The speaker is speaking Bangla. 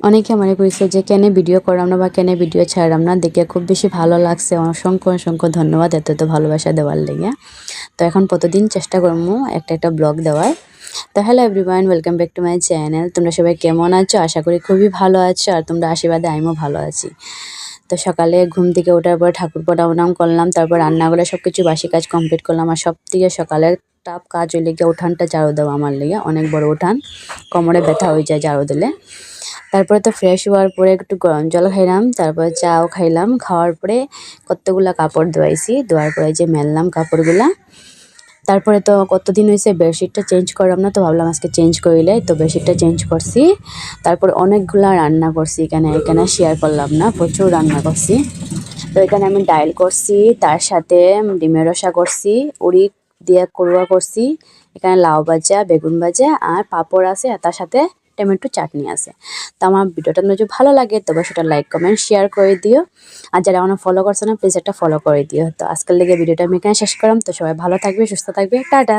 অনেকে মনে কইছে যে কেন ভিডিও করলাম না বা কেন ভিডিও ছাড়লাম না, দেখে খুব বেশি ভালো লাগছে। অসংখ্য অসংখ্য ধন্যবাদ এত ভালোবাসা দেওয়ার লেগে। তো এখন প্রতিদিন চেষ্টা করবো একটা ব্লগ দেওয়ার। তো hello everyone, welcome back to my channel. তোমরা সবাই কেমন আছো? আশা করি খুবই ভালো আছো, আর তোমরা আশীর্বাদে আমিও ভালো আছি। তো সকালে ঘুম থেকে ওঠার পর ঠাকুর প্রণাম করলাম, তারপর রান্নাঘরে সব কিছু বাসি কাজ কমপ্লিট করলাম। আর সব থেকে সকালের টাপ কাজ হইলে গিয়ে উঠানটা ঝাড়ু দেওয়া আমার লেগে, অনেক বড় উঠান, কোমরে ব্যথা হয়ে যায় ঝাড়ু দিলে। তারপরে তো ফ্রেশ হওয়ার পরে একটু গরম জল খাইলাম, তারপরে চাও খাইলাম। খাওয়ার পরে কতগুলা কাপড় ধোয়াইছি, ধোয়ার পরে যে মেললাম কাপড়গুলা। তারপরে তো কতদিন হয়েছে বেডশিটটা চেঞ্জ করলাম না, তো ভাবলাম আজকে চেঞ্জ করিলে, তো বেডশিটটা চেঞ্জ করছি। তারপর অনেকগুলা রান্না করছি, এখানে শেয়ার করলাম না, প্রচুর রান্না করছি। তো এখানে আমি ডাইল করছি, তার সাথে ডিমের রসা করছি, উড়ি দিয়ে করুয়া করছি, এখানে লাউ ভাজা, বেগুন ভাজা আর পাঁপড় আছে, আর তার সাথে টমেটো চাটনি আছে। তো আমার ভিডিওটা যদি ভালো লাগে তবে সেটা লাইক কমেন্ট শেয়ার করে দিও, আর যারা আমার ফলো করছে না প্লিজ একটা ফলো করে দিও। তো আজকের লেগে ভিডিওটা আমি এখানে শেষ করলাম। তো সবাই ভালো থাকবে, সুস্থ থাকবে, টাটা।